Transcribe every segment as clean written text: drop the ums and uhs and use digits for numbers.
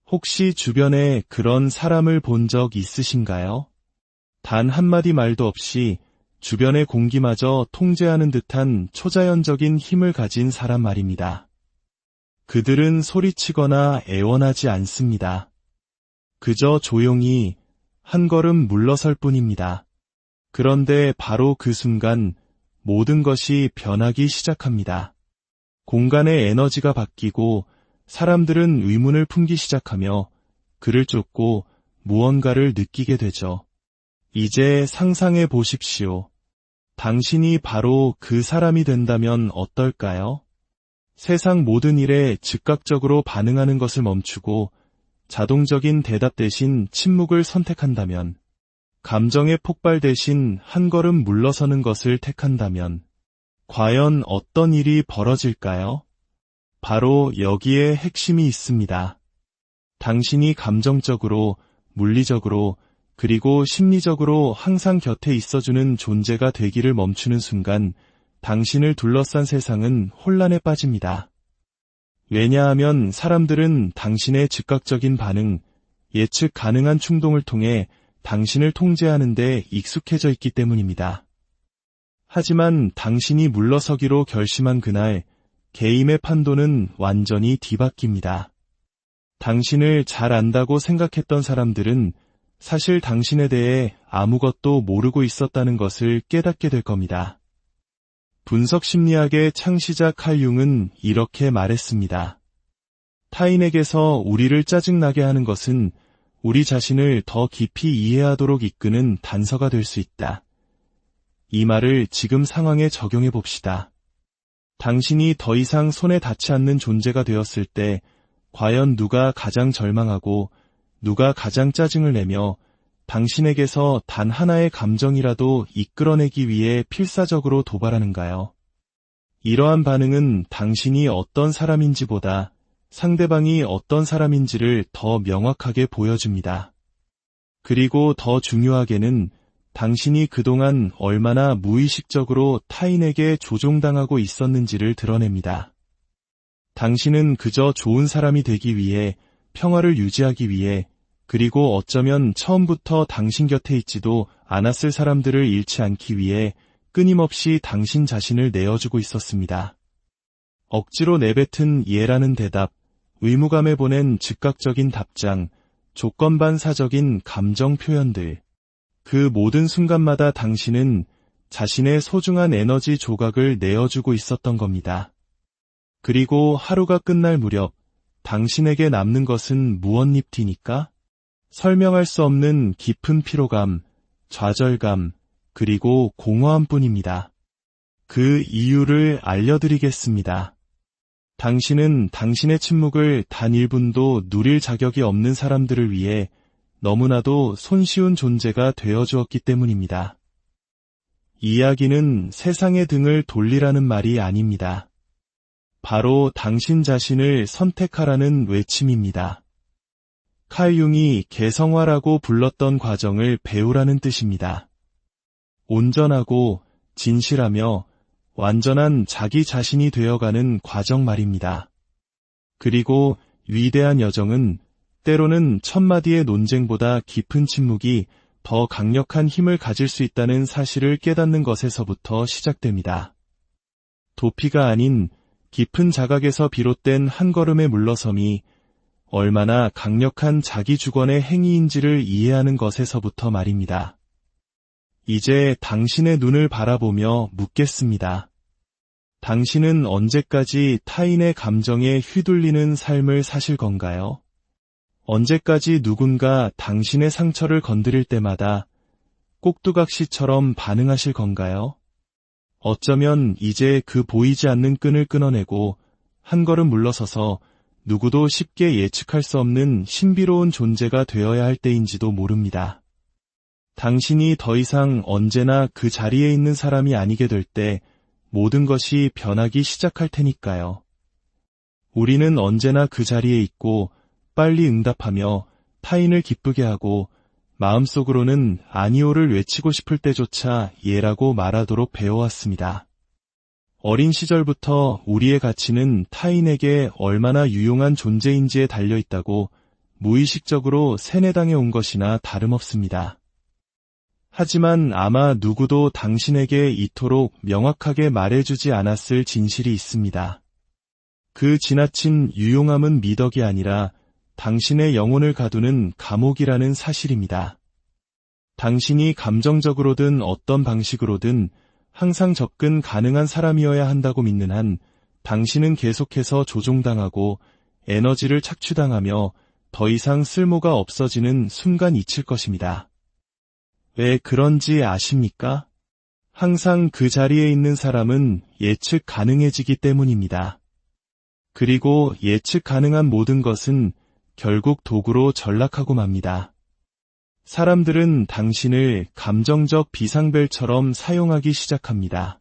혹시 주변에 그런 사람을 본 적 있으신가요? 단 한마디 말도 없이 주변의 공기마저 통제하는 듯한 초자연적인 힘을 가진 사람 말입니다. 그들은 소리치거나 애원하지 않습니다. 그저 조용히 한 걸음 물러설 뿐입니다. 그런데 바로 그 순간 모든 것이 변하기 시작합니다. 공간의 에너지가 바뀌고 사람들은 의문을 품기 시작하며 그를 쫓고 무언가를 느끼게 되죠. 이제 상상해 보십시오. 당신이 바로 그 사람이 된다면 어떨까요? 세상 모든 일에 즉각적으로 반응하는 것을 멈추고 자동적인 대답 대신 침묵을 선택한다면, 감정의 폭발 대신 한 걸음 물러서는 것을 택한다면, 과연 어떤 일이 벌어질까요? 바로 여기에 핵심이 있습니다. 당신이 감정적으로, 물리적으로, 그리고 심리적으로 항상 곁에 있어주는 존재가 되기를 멈추는 순간, 당신을 둘러싼 세상은 혼란에 빠집니다. 왜냐하면 사람들은 당신의 즉각적인 반응, 예측 가능한 충동을 통해 당신을 통제하는 데 익숙해져 있기 때문입니다. 하지만 당신이 물러서기로 결심한 그날, 개인의 판도는 완전히 뒤바뀝니다. 당신을 잘 안다고 생각했던 사람들은 사실 당신에 대해 아무것도 모르고 있었다는 것을 깨닫게 될 겁니다. 분석 심리학의 창시자 칼 융은 이렇게 말했습니다. 타인에게서 우리를 짜증나게 하는 것은 우리 자신을 더 깊이 이해하도록 이끄는 단서가 될 수 있다. 이 말을 지금 상황에 적용해 봅시다. 당신이 더 이상 손에 닿지 않는 존재가 되었을 때 과연 누가 가장 절망하고 누가 가장 짜증을 내며 당신에게서 단 하나의 감정이라도 이끌어내기 위해 필사적으로 도발하는가요? 이러한 반응은 당신이 어떤 사람인지보다 상대방이 어떤 사람인지를 더 명확하게 보여줍니다. 그리고 더 중요하게는 당신이 그동안 얼마나 무의식적으로 타인에게 조종당하고 있었는지를 드러냅니다. 당신은 그저 좋은 사람이 되기 위해, 평화를 유지하기 위해, 그리고 어쩌면 처음부터 당신 곁에 있지도 않았을 사람들을 잃지 않기 위해 끊임없이 당신 자신을 내어주고 있었습니다. 억지로 내뱉은 예라는 대답, 의무감에 보낸 즉각적인 답장, 조건반사적인 감정 표현들, 그 모든 순간마다 당신은 자신의 소중한 에너지 조각을 내어주고 있었던 겁니다. 그리고 하루가 끝날 무렵 당신에게 남는 것은 무엇입니까? 설명할 수 없는 깊은 피로감, 좌절감, 그리고 공허함뿐입니다. 그 이유를 알려드리겠습니다. 당신은 당신의 침묵을 단 1분도 누릴 자격이 없는 사람들을 위해 너무나도 손쉬운 존재가 되어주었기 때문입니다. 이야기는 세상의 등을 돌리라는 말이 아닙니다. 바로 당신 자신을 선택하라는 외침입니다. 칼 융이 개성화라고 불렀던 과정을 배우라는 뜻입니다. 온전하고 진실하며 완전한 자기 자신이 되어가는 과정 말입니다. 그리고 위대한 여정은 때로는 1000마디의 논쟁보다 깊은 침묵이 더 강력한 힘을 가질 수 있다는 사실을 깨닫는 것에서부터 시작됩니다. 도피가 아닌 깊은 자각에서 비롯된 한 걸음의 물러섬이 얼마나 강력한 자기 주권의 행위인지를 이해하는 것에서부터 말입니다. 이제 당신의 눈을 바라보며 묻겠습니다. 당신은 언제까지 타인의 감정에 휘둘리는 삶을 사실 건가요? 언제까지 누군가 당신의 상처를 건드릴 때마다 꼭두각시처럼 반응하실 건가요? 어쩌면 이제 그 보이지 않는 끈을 끊어내고 한 걸음 물러서서 누구도 쉽게 예측할 수 없는 신비로운 존재가 되어야 할 때인지도 모릅니다. 당신이 더 이상 언제나 그 자리에 있는 사람이 아니게 될 때 모든 것이 변하기 시작할 테니까요. 우리는 언제나 그 자리에 있고 빨리 응답하며 타인을 기쁘게 하고 마음속으로는 아니오를 외치고 싶을 때조차 예라고 말하도록 배워왔습니다. 어린 시절부터 우리의 가치는 타인에게 얼마나 유용한 존재인지에 달려있다고 무의식적으로 세뇌당해 온 것이나 다름없습니다. 하지만 아마 누구도 당신에게 이토록 명확하게 말해주지 않았을 진실이 있습니다. 그 지나친 유용함은 미덕이 아니라 당신의 영혼을 가두는 감옥이라는 사실입니다. 당신이 감정적으로든 어떤 방식으로든 항상 접근 가능한 사람이어야 한다고 믿는 한 당신은 계속해서 조종당하고 에너지를 착취당하며 더 이상 쓸모가 없어지는 순간 잊힐 것입니다. 왜 그런지 아십니까? 항상 그 자리에 있는 사람은 예측 가능해지기 때문입니다. 그리고 예측 가능한 모든 것은 결국 도구로 전락하고 맙니다. 사람들은 당신을 감정적 비상벨처럼 사용하기 시작합니다.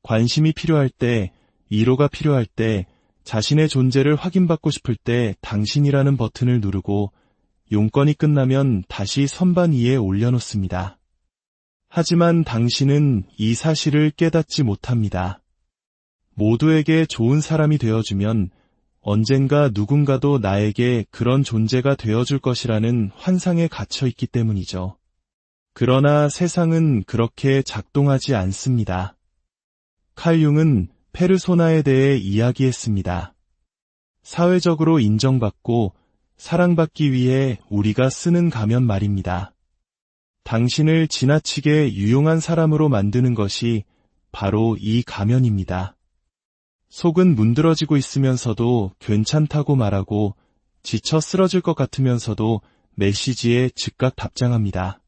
관심이 필요할 때, 위로가 필요할 때, 자신의 존재를 확인받고 싶을 때 당신이라는 버튼을 누르고 용건이 끝나면 다시 선반 위에 올려놓습니다. 하지만 당신은 이 사실을 깨닫지 못합니다. 모두에게 좋은 사람이 되어주면 언젠가 누군가도 나에게 그런 존재가 되어줄 것이라는 환상에 갇혀 있기 때문이죠. 그러나 세상은 그렇게 작동하지 않습니다. 칼 융은 페르소나에 대해 이야기했습니다. 사회적으로 인정받고 사랑받기 위해 우리가 쓰는 가면 말입니다. 당신을 지나치게 유용한 사람으로 만드는 것이 바로 이 가면입니다. 속은 문드러지고 있으면서도 괜찮다고 말하고 지쳐 쓰러질 것 같으면서도 메시지에 즉각 답장합니다.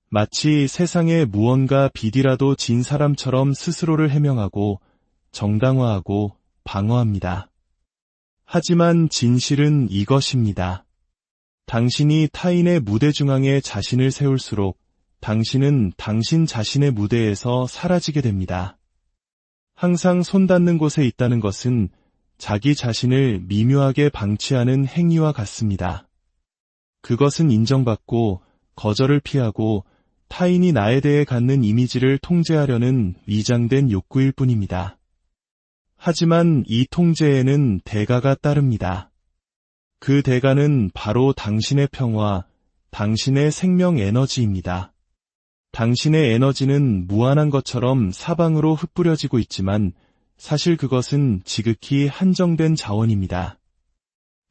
마치 세상에 무언가 빚이라도 진 사람처럼 스스로를 해명하고 정당화하고 방어합니다. 하지만 진실은 이것입니다. 당신이 타인의 무대 중앙에 자신을 세울수록 당신은 당신 자신의 무대에서 사라지게 됩니다. 항상 손 닿는 곳에 있다는 것은 자기 자신을 미묘하게 방치하는 행위와 같습니다. 그것은 인정받고 거절을 피하고 타인이 나에 대해 갖는 이미지를 통제하려는 위장된 욕구일 뿐입니다. 하지만 이 통제에는 대가가 따릅니다. 그 대가는 바로 당신의 평화, 당신의 생명 에너지입니다. 당신의 에너지는 무한한 것처럼 사방으로 흩뿌려지고 있지만 사실 그것은 지극히 한정된 자원입니다.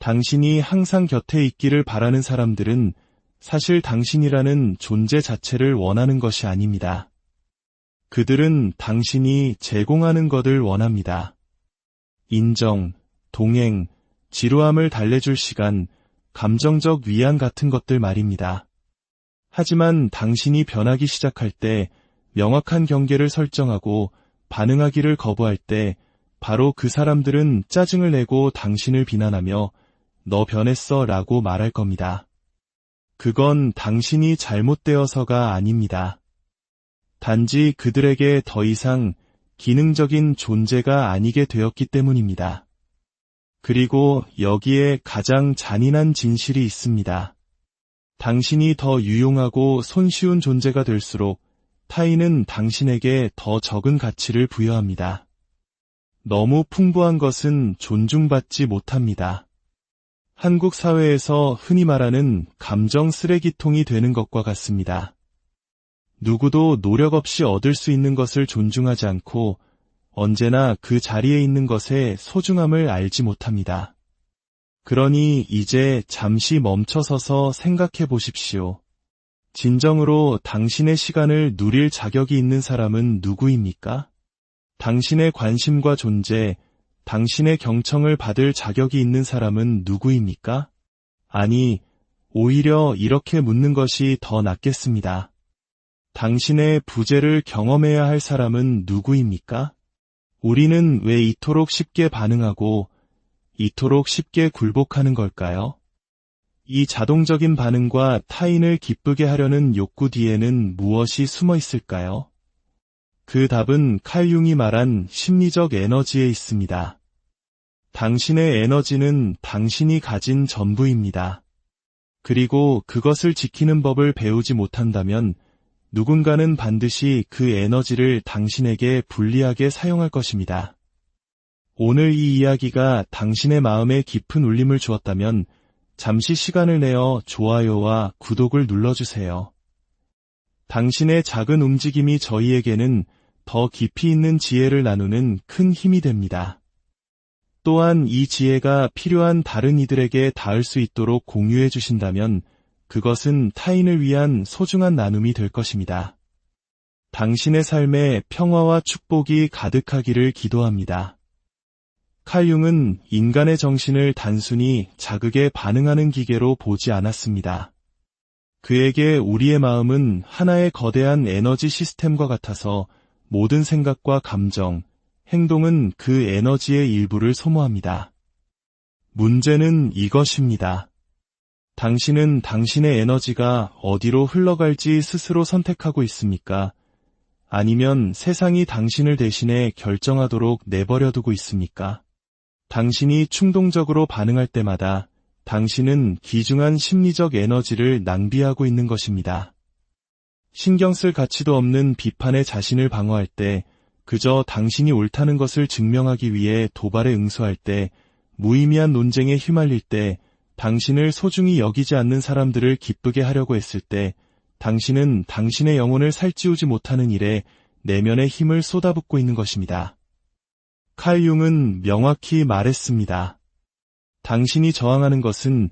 당신이 항상 곁에 있기를 바라는 사람들은 사실 당신이라는 존재 자체를 원하는 것이 아닙니다. 그들은 당신이 제공하는 것을 원합니다. 인정, 동행, 지루함을 달래줄 시간, 감정적 위안 같은 것들 말입니다. 하지만 당신이 변하기 시작할 때, 명확한 경계를 설정하고 반응하기를 거부할 때 바로 그 사람들은 짜증을 내고 당신을 비난하며 너 변했어 라고 말할 겁니다. 그건 당신이 잘못되어서가 아닙니다. 단지 그들에게 더 이상 기능적인 존재가 아니게 되었기 때문입니다. 그리고 여기에 가장 잔인한 진실이 있습니다. 당신이 더 유용하고 손쉬운 존재가 될수록 타인은 당신에게 더 적은 가치를 부여합니다. 너무 풍부한 것은 존중받지 못합니다. 한국 사회에서 흔히 말하는 감정 쓰레기통이 되는 것과 같습니다. 누구도 노력 없이 얻을 수 있는 것을 존중하지 않고 언제나 그 자리에 있는 것의 소중함을 알지 못합니다. 그러니 이제 잠시 멈춰서서 생각해 보십시오. 진정으로 당신의 시간을 누릴 자격이 있는 사람은 누구입니까? 당신의 관심과 존재, 당신의 경청을 받을 자격이 있는 사람은 누구입니까? 아니, 오히려 이렇게 묻는 것이 더 낫겠습니다. 당신의 부재를 경험해야 할 사람은 누구입니까? 우리는 왜 이토록 쉽게 반응하고 이토록 쉽게 굴복하는 걸까요? 이 자동적인 반응과 타인을 기쁘게 하려는 욕구 뒤에는 무엇이 숨어 있을까요? 그 답은 칼 융이 말한 심리적 에너지에 있습니다. 당신의 에너지는 당신이 가진 전부입니다. 그리고 그것을 지키는 법을 배우지 못한다면 누군가는 반드시 그 에너지를 당신에게 불리하게 사용할 것입니다. 오늘 이 이야기가 당신의 마음에 깊은 울림을 주었다면 잠시 시간을 내어 좋아요와 구독을 눌러주세요. 당신의 작은 움직임이 저희에게는 더 깊이 있는 지혜를 나누는 큰 힘이 됩니다. 또한 이 지혜가 필요한 다른 이들에게 닿을 수 있도록 공유해 주신다면 그것은 타인을 위한 소중한 나눔이 될 것입니다. 당신의 삶에 평화와 축복이 가득하기를 기도합니다. 칼 융은 인간의 정신을 단순히 자극에 반응하는 기계로 보지 않았습니다. 그에게 우리의 마음은 하나의 거대한 에너지 시스템과 같아서 모든 생각과 감정, 행동은 그 에너지의 일부를 소모합니다. 문제는 이것입니다. 당신은 당신의 에너지가 어디로 흘러갈지 스스로 선택하고 있습니까? 아니면 세상이 당신을 대신해 결정하도록 내버려두고 있습니까? 당신이 충동적으로 반응할 때마다 당신은 귀중한 심리적 에너지를 낭비하고 있는 것입니다. 신경 쓸 가치도 없는 비판에 자신을 방어할 때, 그저 당신이 옳다는 것을 증명하기 위해 도발에 응수할 때, 무의미한 논쟁에 휘말릴 때, 당신을 소중히 여기지 않는 사람들을 기쁘게 하려고 했을 때, 당신은 당신의 영혼을 살찌우지 못하는 일에 내면의 힘을 쏟아붓고 있는 것입니다. 칼 융은 명확히 말했습니다. 당신이 저항하는 것은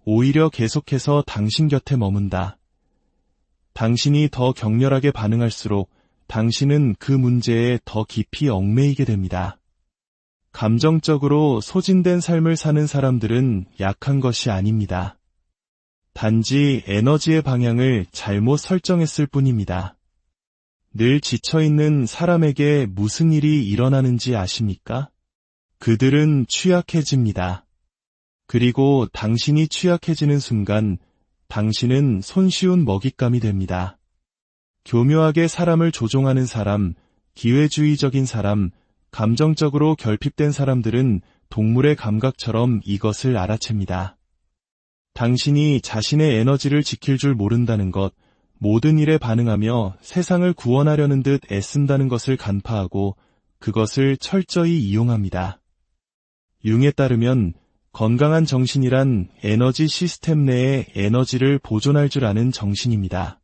오히려 계속해서 당신 곁에 머문다. 당신이 더 격렬하게 반응할수록 당신은 그 문제에 더 깊이 얽매이게 됩니다. 감정적으로 소진된 삶을 사는 사람들은 약한 것이 아닙니다. 단지 에너지의 방향을 잘못 설정했을 뿐입니다. 늘 지쳐있는 사람에게 무슨 일이 일어나는지 아십니까? 그들은 취약해집니다. 그리고 당신이 취약해지는 순간 당신은 손쉬운 먹잇감이 됩니다. 교묘하게 사람을 조종하는 사람, 기회주의적인 사람, 감정적으로 결핍된 사람들은 동물의 감각처럼 이것을 알아챕니다. 당신이 자신의 에너지를 지킬 줄 모른다는 것, 모든 일에 반응하며 세상을 구원하려는 듯 애쓴다는 것을 간파하고 그것을 철저히 이용합니다. 융에 따르면 건강한 정신이란 에너지 시스템 내에 에너지를 보존할 줄 아는 정신입니다.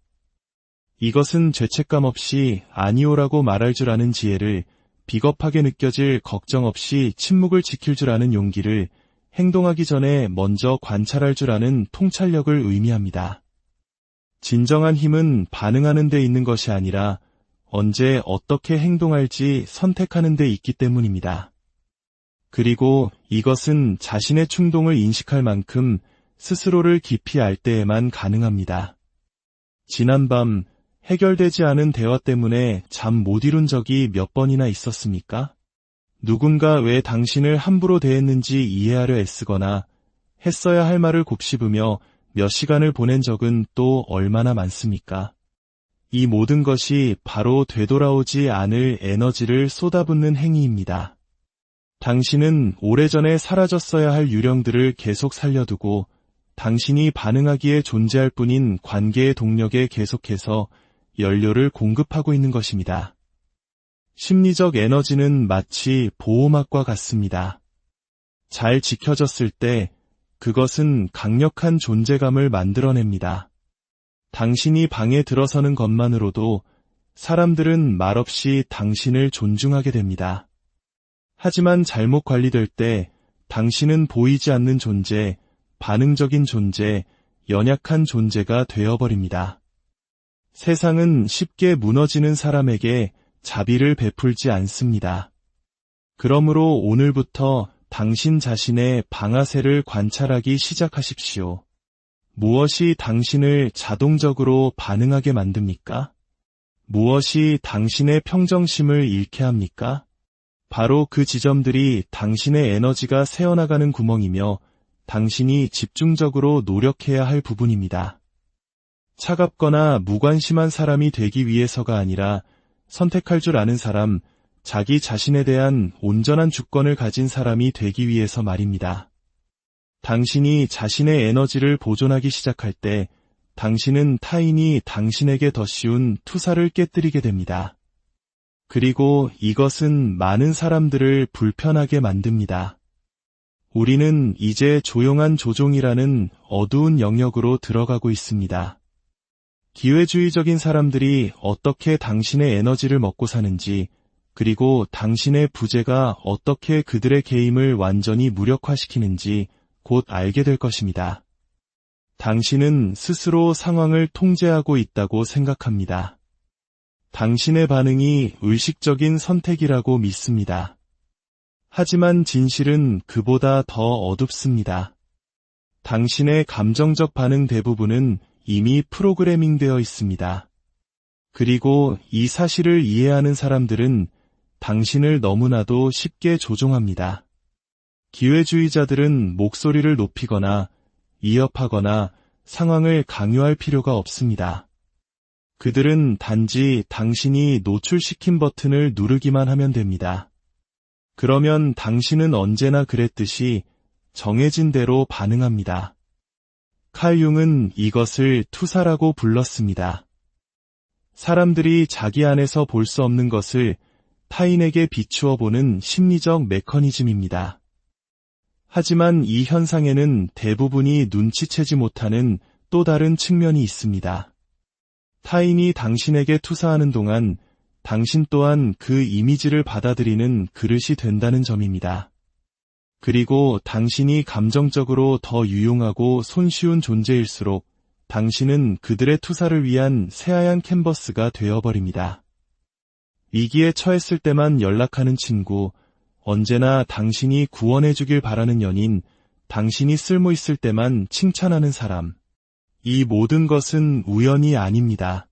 이것은 죄책감 없이 아니오라고 말할 줄 아는 지혜를, 비겁하게 느껴질 걱정 없이 침묵을 지킬 줄 아는 용기를, 행동하기 전에 먼저 관찰할 줄 아는 통찰력을 의미합니다. 진정한 힘은 반응하는 데 있는 것이 아니라 언제 어떻게 행동할지 선택하는 데 있기 때문입니다. 그리고 이것은 자신의 충동을 인식할 만큼 스스로를 깊이 알 때에만 가능합니다. 지난밤 해결되지 않은 대화 때문에 잠 못 이룬 적이 몇 번이나 있었습니까? 누군가 왜 당신을 함부로 대했는지 이해하려 애쓰거나 했어야 할 말을 곱씹으며 몇 시간을 보낸 적은 또 얼마나 많습니까? 이 모든 것이 바로 되돌아오지 않을 에너지를 쏟아붓는 행위입니다. 당신은 오래전에 사라졌어야 할 유령들을 계속 살려두고 당신이 반응하기에 존재할 뿐인 관계의 동력에 계속해서 연료를 공급하고 있는 것입니다. 심리적 에너지는 마치 보호막과 같습니다. 잘 지켜졌을 때 그것은 강력한 존재감을 만들어냅니다. 당신이 방에 들어서는 것만으로도 사람들은 말없이 당신을 존중하게 됩니다. 하지만 잘못 관리될 때 당신은 보이지 않는 존재, 반응적인 존재, 연약한 존재가 되어버립니다. 세상은 쉽게 무너지는 사람에게 자비를 베풀지 않습니다. 그러므로 오늘부터 당신 자신의 방아쇠를 관찰하기 시작하십시오. 무엇이 당신을 자동적으로 반응하게 만듭니까? 무엇이 당신의 평정심을 잃게 합니까? 바로 그 지점들이 당신의 에너지가 새어나가는 구멍이며 당신이 집중적으로 노력해야 할 부분입니다. 차갑거나 무관심한 사람이 되기 위해서가 아니라 선택할 줄 아는 사람, 자기 자신에 대한 온전한 주권을 가진 사람이 되기 위해서 말입니다. 당신이 자신의 에너지를 보존하기 시작할 때 당신은 타인이 당신에게 더 쉬운 투사를 깨뜨리게 됩니다. 그리고 이것은 많은 사람들을 불편하게 만듭니다. 우리는 이제 조용한 조종이라는 어두운 영역으로 들어가고 있습니다. 기회주의적인 사람들이 어떻게 당신의 에너지를 먹고 사는지, 그리고 당신의 부재가 어떻게 그들의 게임을 완전히 무력화시키는지 곧 알게 될 것입니다. 당신은 스스로 상황을 통제하고 있다고 생각합니다. 당신의 반응이 의식적인 선택이라고 믿습니다. 하지만 진실은 그보다 더 어둡습니다. 당신의 감정적 반응 대부분은 이미 프로그래밍되어 있습니다. 그리고 이 사실을 이해하는 사람들은 당신을 너무나도 쉽게 조종합니다. 기회주의자들은 목소리를 높이거나 위협하거나 상황을 강요할 필요가 없습니다. 그들은 단지 당신이 노출시킨 버튼을 누르기만 하면 됩니다. 그러면 당신은 언제나 그랬듯이 정해진 대로 반응합니다. 칼 융은 이것을 투사라고 불렀습니다. 사람들이 자기 안에서 볼 수 없는 것을 타인에게 비추어 보는 심리적 메커니즘입니다. 하지만 이 현상에는 대부분이 눈치채지 못하는 또 다른 측면이 있습니다. 타인이 당신에게 투사하는 동안 당신 또한 그 이미지를 받아들이는 그릇이 된다는 점입니다. 그리고 당신이 감정적으로 더 유용하고 손쉬운 존재일수록 당신은 그들의 투사를 위한 새하얀 캔버스가 되어버립니다. 위기에 처했을 때만 연락하는 친구, 언제나 당신이 구원해주길 바라는 연인, 당신이 쓸모 있을 때만 칭찬하는 사람. 이 모든 것은 우연이 아닙니다.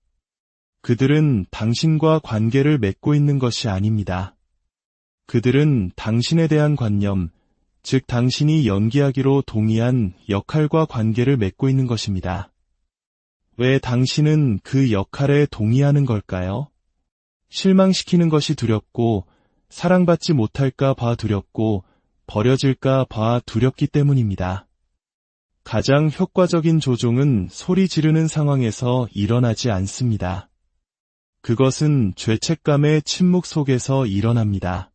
그들은 당신과 관계를 맺고 있는 것이 아닙니다. 그들은 당신에 대한 관념, 즉 당신이 연기하기로 동의한 역할과 관계를 맺고 있는 것입니다. 왜 당신은 그 역할에 동의하는 걸까요? 실망시키는 것이 두렵고, 사랑받지 못할까 봐 두렵고, 버려질까 봐 두렵기 때문입니다. 가장 효과적인 조종은 소리 지르는 상황에서 일어나지 않습니다. 그것은 죄책감의 침묵 속에서 일어납니다.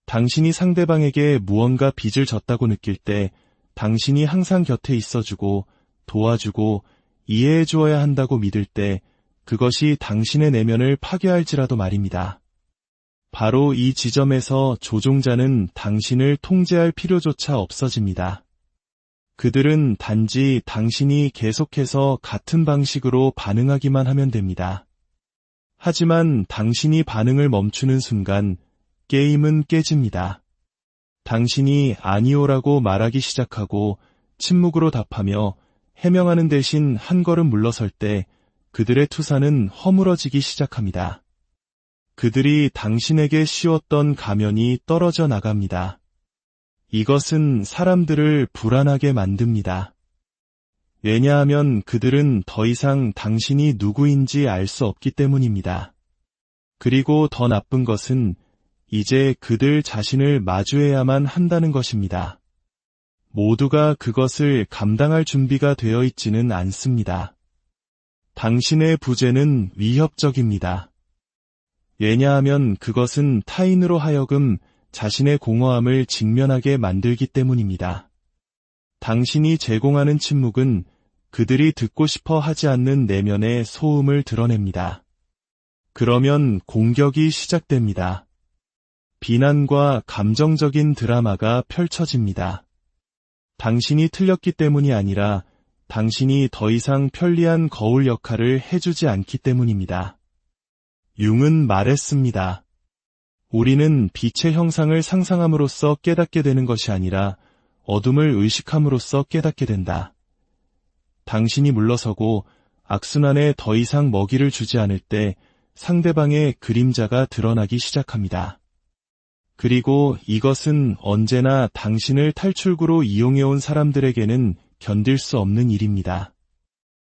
당신이 상대방에게 무언가 빚을 졌다고 느낄 때 당신이 항상 곁에 있어주고 도와주고 이해해 주어야 한다고 믿을 때 그것이 당신의 내면을 파괴할지라도 말입니다. 바로 이 지점에서 조종자는 당신을 통제할 필요조차 없어집니다. 그들은 단지 당신이 계속해서 같은 방식으로 반응하기만 하면 됩니다. 하지만 당신이 반응을 멈추는 순간 게임은 깨집니다. 당신이 아니오라고 말하기 시작하고 침묵으로 답하며 해명하는 대신 한 걸음 물러설 때 그들의 투사는 허물어지기 시작합니다. 그들이 당신에게 씌웠던 가면이 떨어져 나갑니다. 이것은 사람들을 불안하게 만듭니다. 왜냐하면 그들은 더 이상 당신이 누구인지 알 수 없기 때문입니다. 그리고 더 나쁜 것은 이제 그들 자신을 마주해야만 한다는 것입니다. 모두가 그것을 감당할 준비가 되어 있지는 않습니다. 당신의 부재는 위협적입니다. 왜냐하면 그것은 타인으로 하여금 자신의 공허함을 직면하게 만들기 때문입니다. 당신이 제공하는 침묵은 그들이 듣고 싶어 하지 않는 내면의 소음을 드러냅니다. 그러면 공격이 시작됩니다. 비난과 감정적인 드라마가 펼쳐집니다. 당신이 틀렸기 때문이 아니라 당신이 더 이상 편리한 거울 역할을 해주지 않기 때문입니다. 융은 말했습니다. 우리는 빛의 형상을 상상함으로써 깨닫게 되는 것이 아니라 어둠을 의식함으로써 깨닫게 된다. 당신이 물러서고 악순환에 더 이상 먹이를 주지 않을 때 상대방의 그림자가 드러나기 시작합니다. 그리고 이것은 언제나 당신을 탈출구로 이용해온 사람들에게는 견딜 수 없는 일입니다.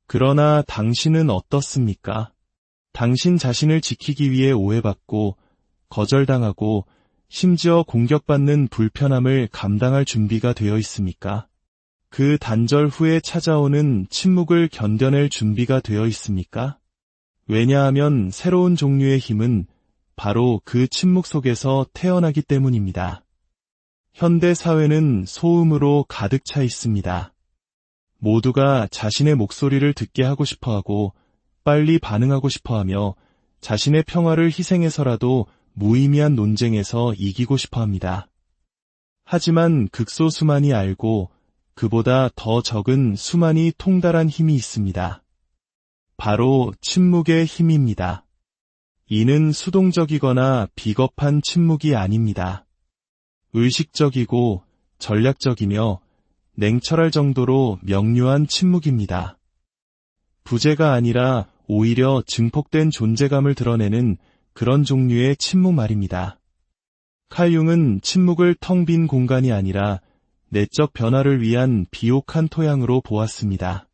그러나 당신은 어떻습니까? 당신 자신을 지키기 위해 오해받고 거절당하고 심지어 공격받는 불편함을 감당할 준비가 되어 있습니까? 그 단절 후에 찾아오는 침묵을 견뎌낼 준비가 되어 있습니까? 왜냐하면 새로운 종류의 힘은 바로 그 침묵 속에서 태어나기 때문입니다. 현대 사회는 소음으로 가득 차 있습니다. 모두가 자신의 목소리를 듣게 하고 싶어하고 빨리 반응하고 싶어하며 자신의 평화를 희생해서라도 무의미한 논쟁에서 이기고 싶어합니다. 하지만 극소수만이 알고 그보다 더 적은 수만이 통달한 힘이 있습니다. 바로 침묵의 힘입니다. 이는 수동적이거나 비겁한 침묵이 아닙니다. 의식적이고 전략적이며 냉철할 정도로 명료한 침묵입니다. 부재가 아니라 오히려 증폭된 존재감을 드러내는 그런 종류의 침묵 말입니다. 칼 융은 침묵을 텅 빈 공간이 아니라 내적 변화를 위한 비옥한 토양으로 보았습니다.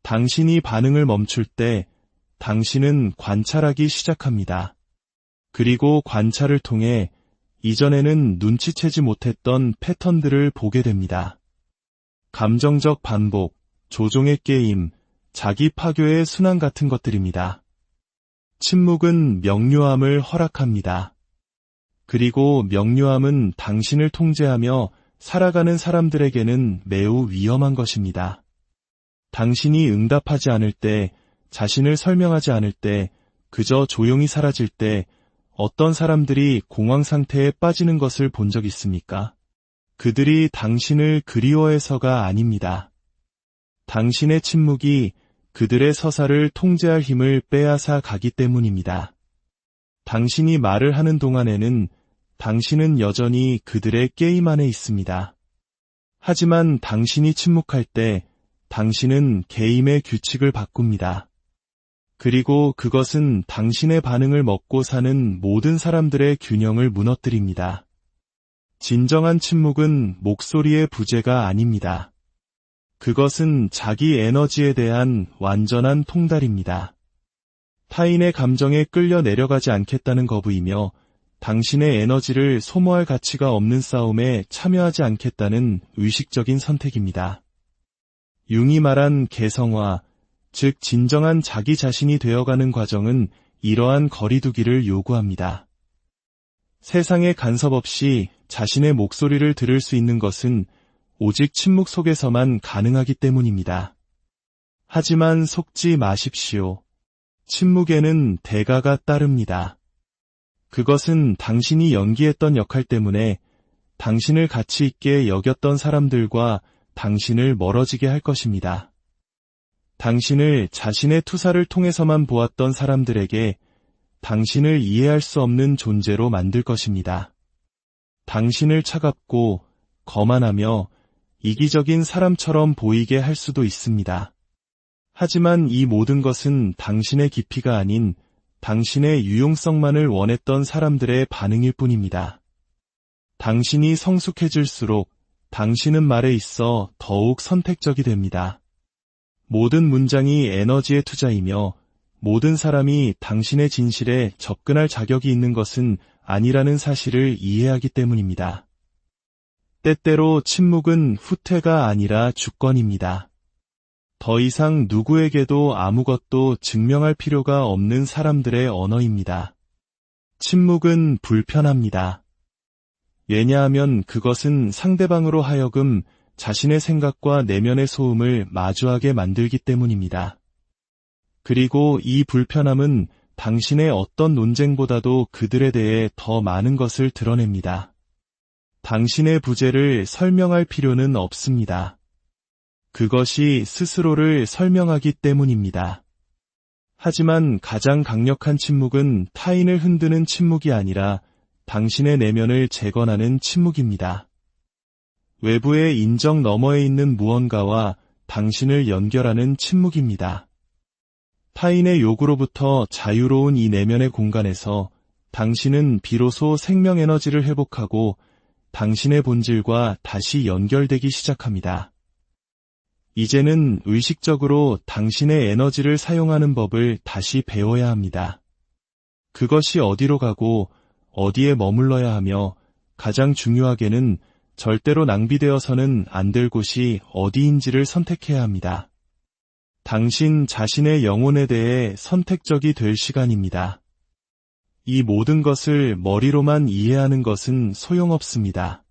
당신이 반응을 멈출 때 당신은 관찰하기 시작합니다. 그리고 관찰을 통해 이전에는 눈치채지 못했던 패턴들을 보게 됩니다. 감정적 반복, 조종의 게임, 자기 파괴의 순환 같은 것들입니다. 침묵은 명료함을 허락합니다. 그리고 명료함은 당신을 통제하며 살아가는 사람들에게는 매우 위험한 것입니다. 당신이 응답하지 않을 때, 자신을 설명하지 않을 때, 그저 조용히 사라질 때 어떤 사람들이 공황 상태에 빠지는 것을 본 적 있습니까? 그들이 당신을 그리워해서가 아닙니다. 당신의 침묵이 그들의 서사를 통제할 힘을 빼앗아 가기 때문입니다. 당신이 말을 하는 동안에는 당신은 여전히 그들의 게임 안에 있습니다. 하지만 당신이 침묵할 때 당신은 게임의 규칙을 바꿉니다. 그리고 그것은 당신의 반응을 먹고 사는 모든 사람들의 균형을 무너뜨립니다. 진정한 침묵은 목소리의 부재가 아닙니다. 그것은 자기 에너지에 대한 완전한 통달입니다. 타인의 감정에 끌려 내려가지 않겠다는 거부이며 당신의 에너지를 소모할 가치가 없는 싸움에 참여하지 않겠다는 의식적인 선택입니다. 융이 말한 개성화, 즉 진정한 자기 자신이 되어가는 과정은 이러한 거리두기를 요구합니다. 세상의 간섭 없이 자신의 목소리를 들을 수 있는 것은 오직 침묵 속에서만 가능하기 때문입니다. 하지만 속지 마십시오. 침묵에는 대가가 따릅니다. 그것은 당신이 연기했던 역할 때문에 당신을 가치 있게 여겼던 사람들과 당신을 멀어지게 할 것입니다. 당신을 자신의 투사를 통해서만 보았던 사람들에게 당신을 이해할 수 없는 존재로 만들 것입니다. 당신을 차갑고 거만하며 이기적인 사람처럼 보이게 할 수도 있습니다. 하지만 이 모든 것은 당신의 깊이가 아닌 당신의 유용성만을 원했던 사람들의 반응일 뿐입니다. 당신이 성숙해질수록 당신은 말에 있어 더욱 선택적이 됩니다. 모든 문장이 에너지의 투자이며 모든 사람이 당신의 진실에 접근할 자격이 있는 것은 아니라는 사실을 이해하기 때문입니다. 때때로 침묵은 후퇴가 아니라 주권입니다. 더 이상 누구에게도 아무것도 증명할 필요가 없는 사람들의 언어입니다. 침묵은 불편합니다. 왜냐하면 그것은 상대방으로 하여금 자신의 생각과 내면의 소음을 마주하게 만들기 때문입니다. 그리고 이 불편함은 당신의 어떤 논쟁보다도 그들에 대해 더 많은 것을 드러냅니다. 당신의 부재를 설명할 필요는 없습니다. 그것이 스스로를 설명하기 때문입니다. 하지만 가장 강력한 침묵은 타인을 흔드는 침묵이 아니라 당신의 내면을 재건하는 침묵입니다. 외부의 인정 너머에 있는 무언가와 당신을 연결하는 침묵입니다. 타인의 요구로부터 자유로운 이 내면의 공간에서 당신은 비로소 생명 에너지를 회복하고 당신의 본질과 다시 연결되기 시작합니다. 이제는 의식적으로 당신의 에너지를 사용하는 법을 다시 배워야 합니다. 그것이 어디로 가고 어디에 머물러야 하며 가장 중요하게는 절대로 낭비되어서는 안 될 곳이 어디인지를 선택해야 합니다. 당신 자신의 영혼에 대해 선택적이 될 시간입니다. 이 모든 것을 머리로만 이해하는 것은 소용없습니다.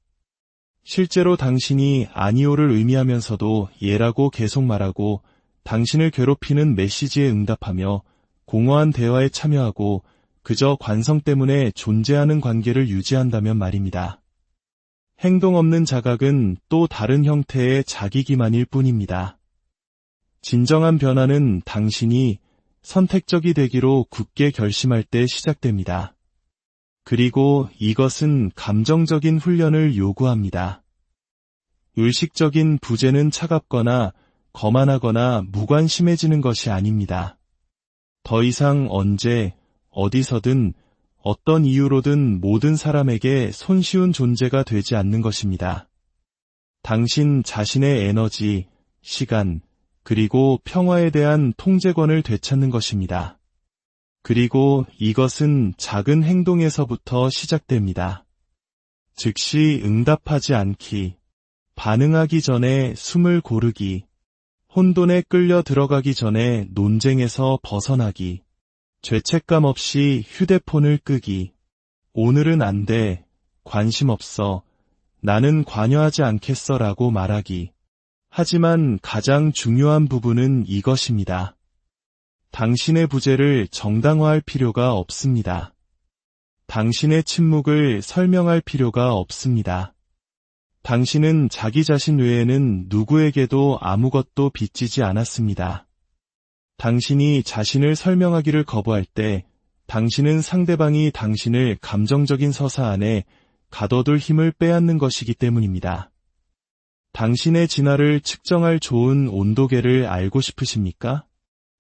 실제로 당신이 아니오를 의미하면서도 예라고 계속 말하고 당신을 괴롭히는 메시지에 응답하며 공허한 대화에 참여하고 그저 관성 때문에 존재하는 관계를 유지한다면 말입니다. 행동 없는 자각은 또 다른 형태의 자기 기만일 뿐입니다. 진정한 변화는 당신이 선택적이 되기로 굳게 결심할 때 시작됩니다. 그리고 이것은 감정적인 훈련을 요구합니다. 의식적인 부재는 차갑거나 거만하거나 무관심해지는 것이 아닙니다. 더 이상 언제, 어디서든, 어떤 이유로든 모든 사람에게 손쉬운 존재가 되지 않는 것입니다. 당신 자신의 에너지, 시간, 그리고 평화에 대한 통제권을 되찾는 것입니다. 그리고 이것은 작은 행동에서부터 시작됩니다. 즉시 응답하지 않기, 반응하기 전에 숨을 고르기, 혼돈에 끌려 들어가기 전에 논쟁에서 벗어나기, 죄책감 없이 휴대폰을 끄기, 오늘은 안 돼, 관심 없어, 나는 관여하지 않겠어 라고 말하기. 하지만 가장 중요한 부분은 이것입니다. 당신의 부재를 정당화할 필요가 없습니다. 당신의 침묵을 설명할 필요가 없습니다. 당신은 자기 자신 외에는 누구에게도 아무것도 빚지지 않았습니다. 당신이 자신을 설명하기를 거부할 때 당신은 상대방이 당신을 감정적인 서사 안에 가둬둘 힘을 빼앗는 것이기 때문입니다. 당신의 진화를 측정할 좋은 온도계를 알고 싶으십니까?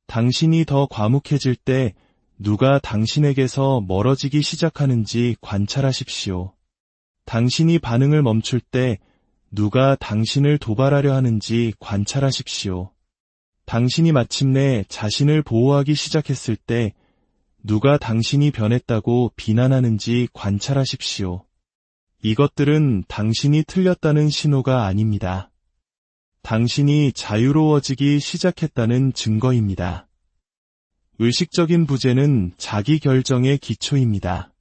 당신이 더 과묵해질 때 누가 당신에게서 멀어지기 시작하는지 관찰하십시오. 당신이 반응을 멈출 때 누가 당신을 도발하려 하는지 관찰하십시오. 당신이 마침내 자신을 보호하기 시작했을 때 누가 당신이 변했다고 비난하는지 관찰하십시오. 이것들은 당신이 틀렸다는 신호가 아닙니다. 당신이 자유로워지기 시작했다는 증거입니다. 의식적인 부재는 자기 결정의 기초입니다.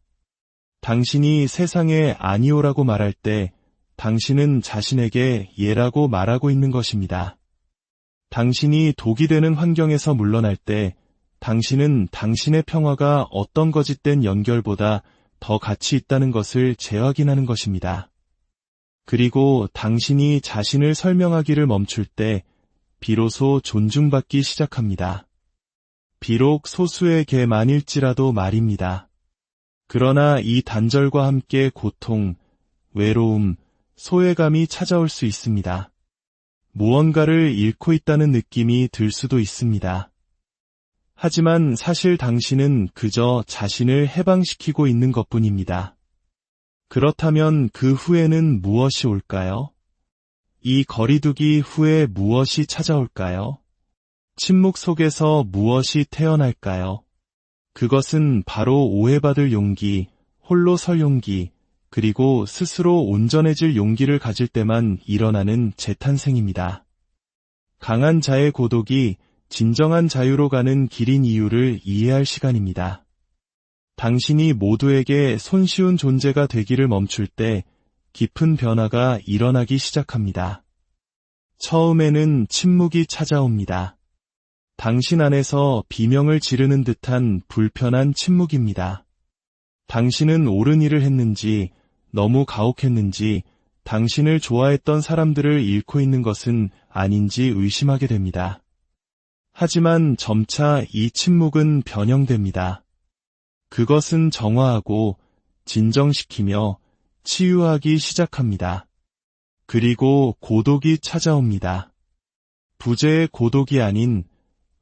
당신이 세상에 아니오라고 말할 때 당신은 자신에게 예라고 말하고 있는 것입니다. 당신이 독이 되는 환경에서 물러날 때 당신은 당신의 평화가 어떤 거짓된 연결보다 더 가치 있다는 것을 재확인하는 것입니다. 그리고 당신이 자신을 설명하기를 멈출 때 비로소 존중받기 시작합니다. 비록 소수의 개만일지라도 말입니다. 그러나 이 단절과 함께 고통, 외로움, 소외감이 찾아올 수 있습니다. 무언가를 잃고 있다는 느낌이 들 수도 있습니다. 하지만 사실 당신은 그저 자신을 해방시키고 있는 것뿐입니다. 그렇다면 그 후에는 무엇이 올까요? 이 거리두기 후에 무엇이 찾아올까요? 침묵 속에서 무엇이 태어날까요? 그것은 바로 오해받을 용기, 홀로 설 용기, 그리고 스스로 온전해질 용기를 가질 때만 일어나는 재탄생입니다. 강한 자의 고독이 진정한 자유로 가는 길인 이유를 이해할 시간입니다. 당신이 모두에게 손쉬운 존재가 되기를 멈출 때 깊은 변화가 일어나기 시작합니다. 처음에는 침묵이 찾아옵니다. 당신 안에서 비명을 지르는 듯한 불편한 침묵입니다. 당신은 옳은 일을 했는지, 너무 가혹했는지, 당신을 좋아했던 사람들을 잃고 있는 것은 아닌지 의심하게 됩니다. 하지만 점차 이 침묵은 변형됩니다. 그것은 정화하고 진정시키며 치유하기 시작합니다. 그리고 고독이 찾아옵니다. 부재의 고독이 아닌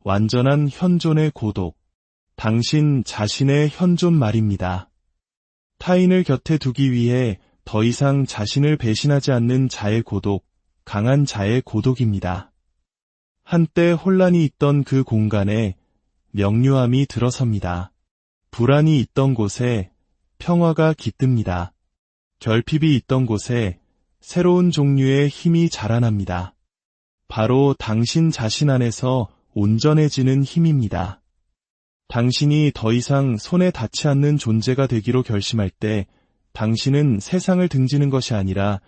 완전한 현존의 고독, 당신 자신의 현존 말입니다. 타인을 곁에 두기 위해 더 이상 자신을 배신하지 않는 자의 고독, 강한 자의 고독입니다. 한때 혼란이 있던 그 공간에 명료함이 들어섭니다. 불안이 있던 곳에 평화가 깃듭니다. 결핍이 있던 곳에 새로운 종류의 힘이 자라납니다. 바로 당신 자신 안에서 온전해지는 힘입니다. 당신이 더 이상 손에 닿지 않는 존재가 되기로 결심할 때 당신은 세상을 등지는 것이 아니라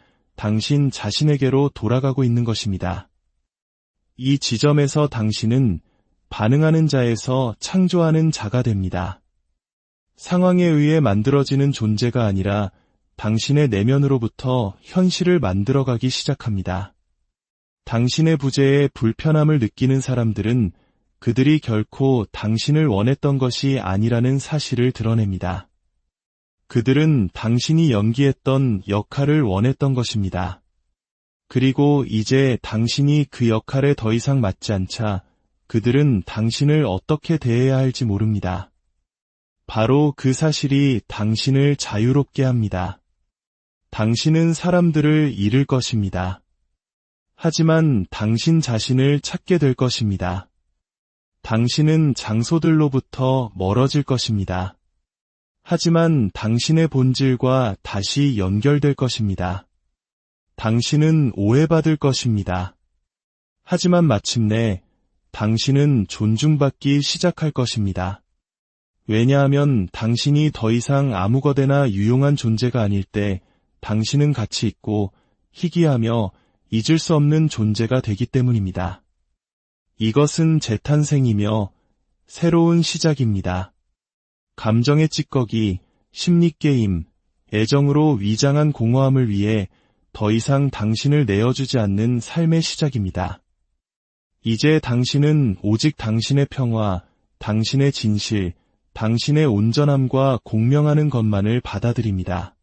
당신 자신에게로 돌아가고 있는 것입니다. 이 지점에서 당신은 반응하는 자에서 창조하는 자가 됩니다. 상황에 의해 만들어지는 존재가 아니라 당신의 내면으로부터 현실을 만들어가기 시작합니다. 당신의 부재에 불편함을 느끼는 사람들은 그들이 결코 당신을 원했던 것이 아니라는 사실을 드러냅니다. 그들은 당신이 연기했던 역할을 원했던 것입니다. 그리고 이제 당신이 그 역할에 더 이상 맞지 않자 그들은 당신을 어떻게 대해야 할지 모릅니다. 바로 그 사실이 당신을 자유롭게 합니다. 당신은 사람들을 잃을 것입니다. 하지만 당신 자신을 찾게 될 것입니다. 당신은 장소들로부터 멀어질 것입니다. 하지만 당신의 본질과 다시 연결될 것입니다. 당신은 오해받을 것입니다. 하지만 마침내 당신은 존중받기 시작할 것입니다. 왜냐하면 당신이 더 이상 아무거대나 유용한 존재가 아닐 때 당신은 가치 있고 희귀하며 잊을 수 없는 존재가 되기 때문입니다. 이것은 재탄생이며 새로운 시작입니다. 감정의 찌꺼기, 심리게임, 애정으로 위장한 공허함을 위해 더 이상 당신을 내어주지 않는 삶의 시작입니다. 이제 당신은 오직 당신의 평화, 당신의 진실, 당신의 온전함과 공명하는 것만을 받아들입니다.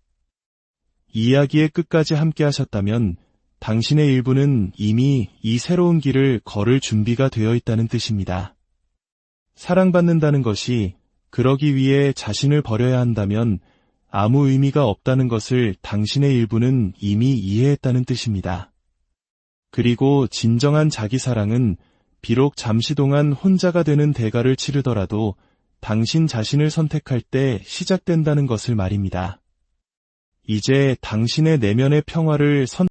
이야기의 끝까지 함께 하셨다면 당신의 일부는 이미 이 새로운 길을 걸을 준비가 되어 있다는 뜻입니다. 사랑받는다는 것이 그러기 위해 자신을 버려야 한다면 아무 의미가 없다는 것을 당신의 일부는 이미 이해했다는 뜻입니다. 그리고 진정한 자기사랑은 비록 잠시 동안 혼자가 되는 대가를 치르더라도 당신 자신을 선택할 때 시작된다는 것을 말입니다. 이제 당신의 내면의 평화를